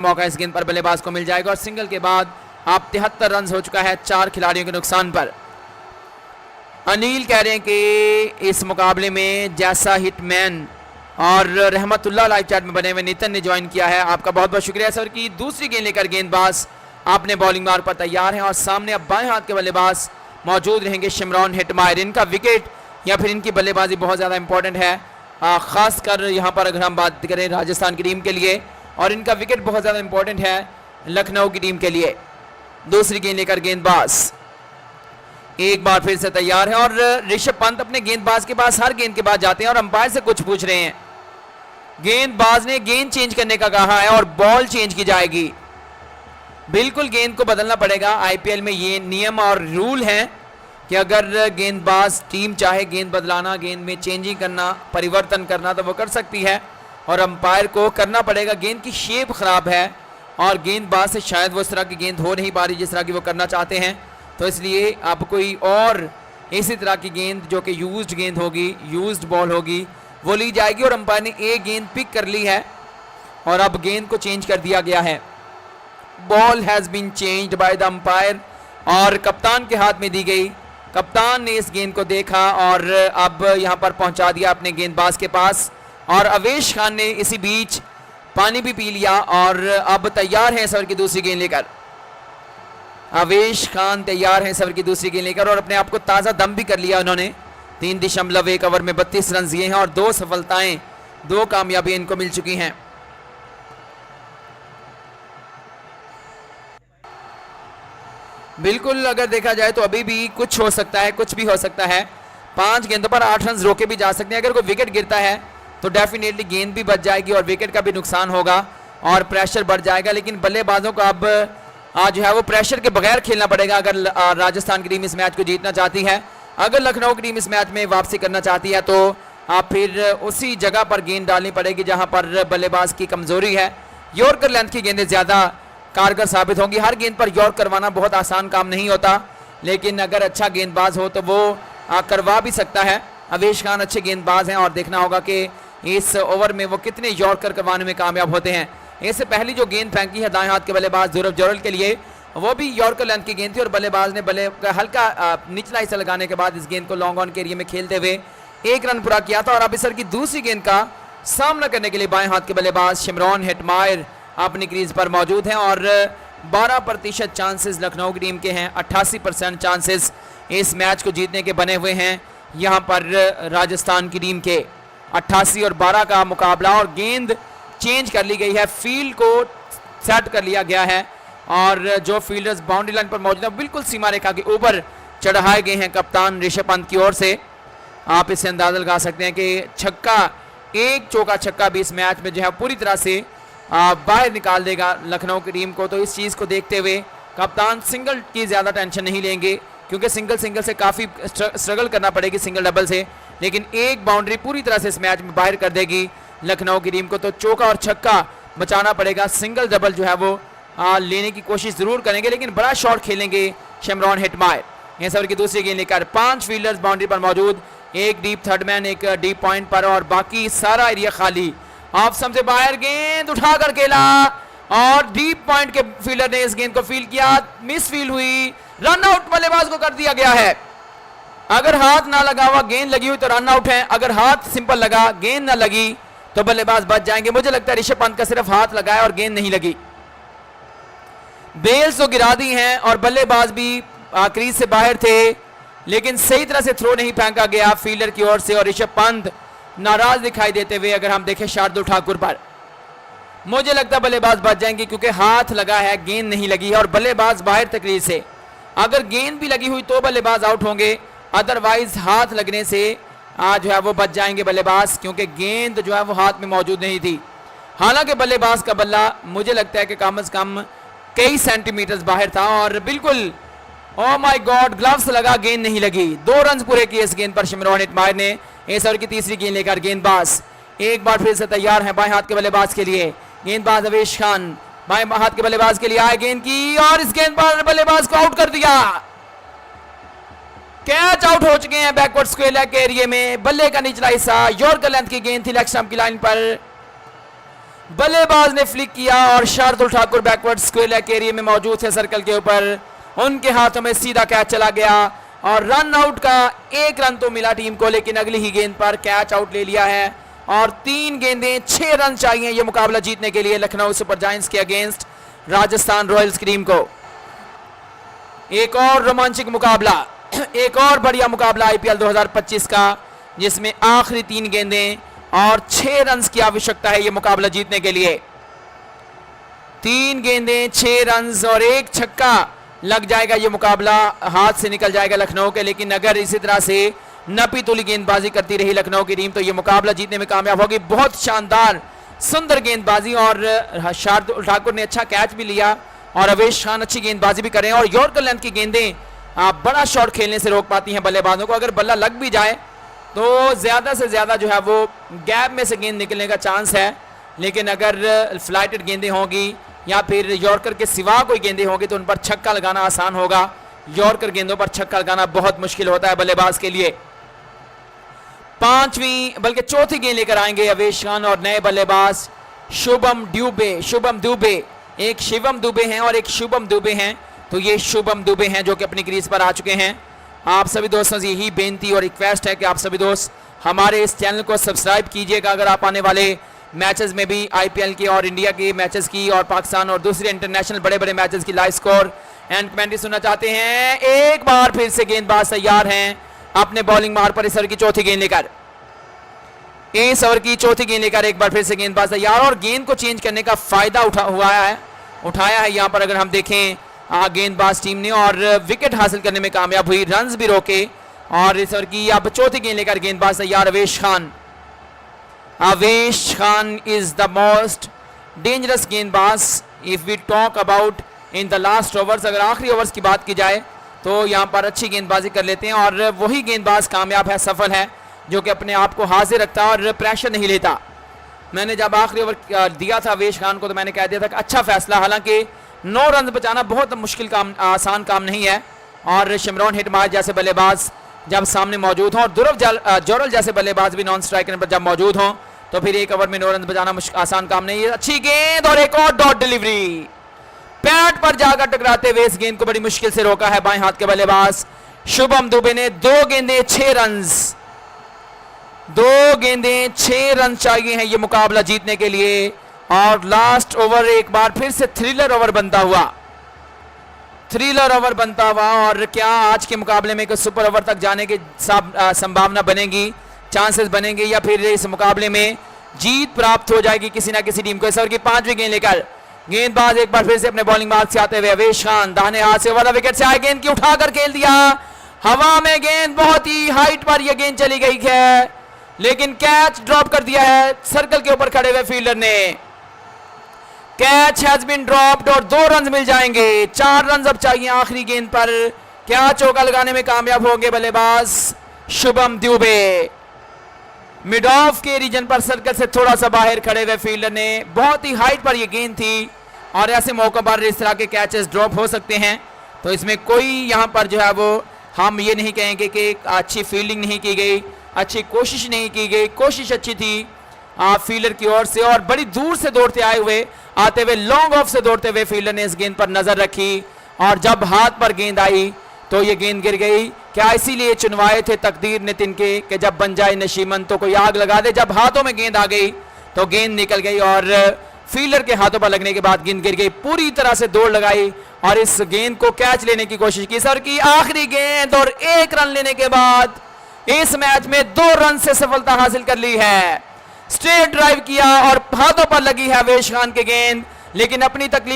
मौका इस गेंद पर बल्लेबाज को मिल जाएगा और सिंगल के बाद आप 73 रन हो चुका है 4 खिलाड़ियों के नुकसान पर। अनिल कह रहे हैं कि इस मुकाबले में जैसा हिटमैन और रहमतुल्लाह लाइव चैट में बने हुए नितिन ने ज्वाइन किया है, आपका बहुत बहुत शुक्रिया सर। की दूसरी गेंद लेकर गेंदबाज आपने बॉलिंग मार्ग पर तैयार हैं और सामने अब बाएं हाथ के बल्लेबाज मौजूद रहेंगे शिमरॉन हेटमायर। इनका विकेट या फिर इनकी बल्लेबाजी बहुत ज़्यादा इंपॉर्टेंट है, खासकर यहाँ पर अगर हम बात करें राजस्थान की टीम के लिए, और इनका विकेट बहुत ज़्यादा इंपॉर्टेंट है लखनऊ की टीम के लिए। दूसरी गेंद लेकर गेंदबाज एक बार फिर से तैयार है और ऋषभ पंत अपने गेंदबाज के पास हर गेंद के बाद जाते हैं और अंपायर से कुछ पूछ रहे हैं। गेंदबाज ने गेंद चेंज करने का कहा है और बॉल चेंज की जाएगी। बिल्कुल गेंद को बदलना पड़ेगा। आईपीएल में ये नियम और रूल है कि अगर गेंदबाज टीम चाहे गेंद बदलाना, गेंद में चेंजिंग करना, परिवर्तन करना तो वो कर सकती है और अंपायर को करना पड़ेगा। गेंद की शेप खराब है और गेंदबाज से शायद वो इस तरह की गेंद हो नहीं पा रही जिस तरह की वो करना चाहते हैं, तो इसलिए अब कोई और इसी तरह की गेंद जो कि यूज्ड गेंद होगी, यूज्ड बॉल होगी, वो ली जाएगी और अंपायर ने एक गेंद पिक कर ली है और अब गेंद को चेंज कर दिया गया है। Ball has been changed by the umpire और कप्तान के हाथ में दी गई। कप्तान ने इस गेंद को देखा और अब यहां पर पहुंचा दिया अपने गेंदबाज के पास और अवेश खान ने इसी बीच पानी भी पी लिया और अब तैयार है सवर की दूसरी गेंद लेकर। अवेश खान तैयार है सवर की दूसरी गेंद लेकर और अपने आप को ताज़ा दम भी कर लिया उन्होंने। 3.1 ओवर में 32 रन दिए हैं और 2 सफलताएं, 2 कामयाबियां इनको मिल चुकी हैं। बिल्कुल अगर देखा जाए तो अभी भी कुछ हो सकता है, कुछ भी हो सकता है। 5 गेंदों पर 8 रन रोके भी जा सकते हैं। अगर कोई विकेट गिरता है तो डेफिनेटली गेंद भी बच जाएगी और विकेट का भी नुकसान होगा और प्रेशर बढ़ जाएगा। लेकिन बल्लेबाजों को अब जो है वो प्रेशर के बगैर खेलना पड़ेगा अगर राजस्थान की टीम इस मैच को जीतना चाहती है। अगर लखनऊ की टीम इस मैच में वापसी करना चाहती है तो आप फिर उसी जगह पर गेंद डालनी पड़ेगी जहां पर बल्लेबाज की कमजोरी है। यॉर्कर लेंथ की गेंदें ज़्यादा कारगर साबित होंगी। हर गेंद पर यॉर्क करवाना बहुत आसान काम नहीं होता, लेकिन अगर अच्छा गेंदबाज हो तो वो करवा भी सकता है। अवेश खान अच्छे गेंदबाज हैं और देखना होगा कि इस ओवर में वो कितने यॉर्कर करवाने में कामयाब होते हैं। इससे पहली जो गेंद फेंकी है दाएं हाथ के बल्लेबाज ध्रुव जुरैल के लिए, वो भी यॉर्कर लेंथ की गेंद थी और बल्लेबाज ने बल्ले का हल्का निचला हिस्सा लगाने के बाद इस गेंद को लॉन्ग ऑन के एरिया में खेलते हुए 1 रन पूरा किया था। और अब इस की दूसरी गेंद का सामना करने के लिए बाएं हाथ के बल्लेबाज शिमरॉन हेटमायर अपनी क्रीज पर मौजूद हैं और 12% चांसेस लखनऊ की टीम के हैं। 88% चांसेस इस मैच को जीतने के बने हुए हैं यहाँ पर राजस्थान की टीम के। 88 और 12 का मुकाबला और गेंद चेंज कर ली गई है, फील्ड को सेट कर लिया गया है और जो फील्डर्स बाउंड्री लाइन पर मौजूद है बिल्कुल सीमा रेखा के ऊपर चढ़ाए गए हैं कप्तान ऋषभ पंत की ओर से। आप इससे अंदाजा लगा सकते हैं कि छक्का, एक चौका छक्का भी इस मैच में जो है पूरी तरह से बाहर निकाल देगा लखनऊ की टीम को। तो इस चीज़ को देखते हुए कप्तान सिंगल की ज़्यादा टेंशन नहीं लेंगे क्योंकि सिंगल से काफ़ी स्ट्रगल करना पड़ेगी सिंगल डबल से, लेकिन एक बाउंड्री पूरी तरह से इस मैच में बाहर कर देगी लखनऊ की टीम को। तो चौका और छक्का बचाना पड़ेगा, सिंगल डबल जो है वो लेने की कोशिश जरूर करेंगे, लेकिन बड़ा शॉट खेलेंगे शिमरॉन हेटमायर। यह सवर की दूसरी गेंद लेकर 5 फील्डर्स बाउंड्री पर मौजूद, एक डीप थर्ड मैन, एक डीप पॉइंट पर और बाकी सारा एरिया खाली। ऑफ स्टंप से बाहर गेंद उठाकर खेला और डीप पॉइंट के फील्डर ने इस गेंद को फील्ड किया, मिस फील्ड हुई, रन आउट बल्लेबाज को कर दिया गया है। अगर हाथ ना लगा हुआ गेंद लगी हुई तो रन आउट है, अगर हाथ सिंपल लगा गेंद ना लगी तो बल्लेबाज बच जाएंगे। मुझे लगता है ऋषभ पंत का सिर्फ हाथ लगा है और गेंद नहीं लगी। बेल्स तो गिरा दी हैं और बल्लेबाज भी क्रीज से बाहर थे, लेकिन सही तरह से थ्रो नहीं फेंका गया फील्डर की ओर से और ऋषभ पंत नाराज दिखाई देते हुए अगर हम देखें शार्दुल ठाकुर पर, मुझे लगता है बल्लेबाज बच जाएंगे क्योंकि हाथ लगा है, गेंद नहीं लगी है और बल्लेबाज बाहर तक क्रीज से। अगर गेंद भी लगी हुई तो बल्लेबाज आउट होंगे, अदरवाइज हाथ लगने से जो है वो बच जाएंगे बल्लेबाज क्योंकि गेंद जो है वो हाथ में मौजूद नहीं थी। हालांकि बल्लेबाज का बल्ला मुझे लगता है कि कम से कम कई सेंटीमीटर बाहर था और बिल्कुल ओ माय गॉड ग्लव्स लगा, गेंद नहीं लगी। 2 रन पूरे किए इस गेंद पर शिमरॉन हेटमायर ने। इस ओवर की तीसरी गेंद लेकर गेंदबाज एक बार फिर से तैयार है बाएं हाथ के बल्लेबाज के लिए। गेंदबाज अवेश खान बाएं हाथ के बल्लेबाज के लिए आए गेंद की और इस गेंद पर बल्लेबाज को आउट कर दिया। कैच आउट हो चुके हैं बैकवर्ड स्क्वायर लेग के एरिया में। बल्ले का निचला हिस्सा, यॉर्कर लेंथ की गेंद थी लेग स्टंप की लाइन पर। बल्लेबाज ने फ्लिक किया और Shardul Thakur backward square leg area में मौजूद थे सर्कल के ऊपर, उनके हाथों में सीधा कैच चला गया और रन आउट का 1 रन तो मिला टीम को, लेकिन अगली ही गेंद पर कैच आउट ले लिया है और 3 गेंदें 6 रन चाहिए ये मुकाबला जीतने के लिए लखनऊ सुपर जायंट्स के अगेंस्ट राजस्थान रॉयल्स की टीम को। एक और रोमांचक मुकाबला, एक और बढ़िया मुकाबला आईपीएल 2025 का, जिसमें आखिरी 3 गेंदें और 6 रन की आवश्यकता है ये मुकाबला जीतने के लिए। 3 गेंदें 6 रन और 1 छक्का लग जाएगा ये मुकाबला, हाथ से निकल जाएगा लखनऊ के। लेकिन अगर इसी तरह से नपी तुली गेंदबाजी करती रही लखनऊ की टीम तो ये मुकाबला जीतने में कामयाब होगी। बहुत शानदार सुंदर गेंदबाजी और शार्दुल ठाकुर ने अच्छा कैच भी लिया और अवेश खान अच्छी गेंदबाजी भी करें और यॉर्कर लेंथ की गेंदें बड़ा शॉट खेलने से रोक पाती हैं बल्लेबाजों को। अगर बल्ला लग भी जाए तो ज्यादा से ज्यादा जो है वो गैप में से गेंद निकलने का चांस है, लेकिन अगर फ्लाइटेड गेंदें होंगी या फिर यॉर्कर के सिवा कोई गेंदें होंगी तो उन पर छक्का लगाना आसान होगा। यॉर्कर गेंदों पर छक्का लगाना बहुत मुश्किल होता है बल्लेबाज के लिए। 5वीं बल्कि चौथी गेंद लेकर आएंगे अवेश खान और नए बल्लेबाज शुभम दुबे। एक शिवम दुबे हैं और एक शुभम दुबे हैं, तो ये शुभम दुबे हैं जो कि अपनी क्रीज पर आ चुके हैं। आप सभी दोस्तों से यही बेनती और रिक्वेस्ट है कि आप सभी दोस्त हमारे इस चैनल को सब्सक्राइब कीजिएगा। अगर आप आने वाले मैचेस में भी आईपीएल की और इंडिया के मैचेस की और पाकिस्तान और दूसरे इंटरनेशनल बड़े बड़े मैचेस की लाइव स्कोर एंड कमेंट्री सुनना चाहते हैं, एक बार फिर से गेंदबाज तैयार हैं अपने बॉलिंग मार पर इस ओवर की चौथी गेंद लेकर। इस ओवर की चौथी गेंद लेकर एक बार फिर से गेंदबाज तैयार और गेंद को चेंज करने का फायदा उठाया है यहाँ पर। अगर हम देखें गेंदबाज टीम ने और विकेट हासिल करने में कामयाब हुई, रन्स भी रोके और इस ओवर की अब चौथी गेंद लेकर गेंदबाज तैयार Avesh Khan is the most dangerous गेंदबाज if we talk about in the last overs. अगर आखिरी ओवर्स की बात की जाए तो यहाँ पर अच्छी गेंदबाजी कर लेते हैं और वही गेंदबाज कामयाब है, सफल है, जो कि अपने आप को हाजिर रखता है और प्रेशर नहीं लेता। मैंने जब आखिरी ओवर दिया था अवेश खान को तो मैंने कह दिया था कि अच्छा फैसला, हालांकि 9 रन बचाना बहुत मुश्किल काम, आसान काम नहीं है और शिमरॉन हिटमायर जैसे बल्लेबाज जब सामने मौजूद हों और ध्रुव जोरल जैसे बल्लेबाज भी नॉन स्ट्राइकर पर जब मौजूद हों तो फिर एक ओवर में 9 रन बचाना आसान काम नहीं है। अच्छी गेंद और एक और डॉट डिलीवरी, पैड पर जाकर टकराते हुए इस गेंद को बड़ी मुश्किल से रोका है बाएं हाथ के बल्लेबाज शुभम दुबे ने। 2 गेंदें 6 रन, 2 गेंदें 6 रन चाहिए हैं ये मुकाबला जीतने के लिए और लास्ट ओवर एक बार फिर से थ्रिलर ओवर बनता हुआ और क्या आज के मुकाबले में सुपर ओवर तक जाने की संभावना बनेगी, चांसेस बनेंगे या फिर इस मुकाबले में जीत प्राप्त हो जाएगी किसी ना किसी टीम को। इस ओवर की 5वीं गेंद लेकर गेंदबाज एक बार फिर से अपने बॉलिंग मार्ग से आते हुए अवेश खान दाहिने हाथ से वाला विकेट से आए, गेंद की उठाकर खेल दिया हवा में, गेंद बहुत ही हाइट पर यह गेंद चली गई है लेकिन कैच ड्रॉप कर दिया है सर्कल के ऊपर खड़े हुए फील्डर ने। कैच हैज बीन ड्रॉप्ड और 2 रन मिल जाएंगे। 4 रन अब चाहिए आखिरी गेंद पर। क्या चौका लगाने में कामयाब होंगे बल्लेबाज शुभम दुबे। मिड ऑफ के रीजन पर सर्कल से थोड़ा सा बाहर खड़े हुए फील्डर ने, बहुत ही हाइट पर यह गेंद थी और ऐसे मौकों पर इस तरह के कैचेस ड्रॉप हो सकते हैं, तो इसमें कोई यहां पर जो है वो हम ये नहीं कहेंगे कि अच्छी फील्डिंग नहीं की गई, अच्छी कोशिश नहीं की गई। कोशिश अच्छी थी फील्डर की ओर से और बड़ी दूर से दौड़ते आते हुए लॉन्ग ऑफ से दौड़ते हुए फील्डर ने इस गेंद पर नजर रखी और जब हाथ पर गेंद आई तो ये गेंद गिर गई। क्या इसीलिए चुनवाए थे तकदीर ने तिनके कि जब बन जाए नशीमन तो कोई आग लगा दे। जब हाथों में गेंद आ गई तो गेंद निकल गई और फील्डर के हाथों पर लगने के बाद गेंद गिर गई। पूरी तरह से दौड़ लगाई और इस गेंद को कैच लेने की कोशिश की। सर की आखिरी गेंद और 1 रन लेने के बाद इस मैच में 2 रन से सफलता हासिल कर ली है। स्ट्रेट ड्राइव किया और हाथों पर लगी है अवेश खान की गेंद, लेकिन अपनी तकलीफ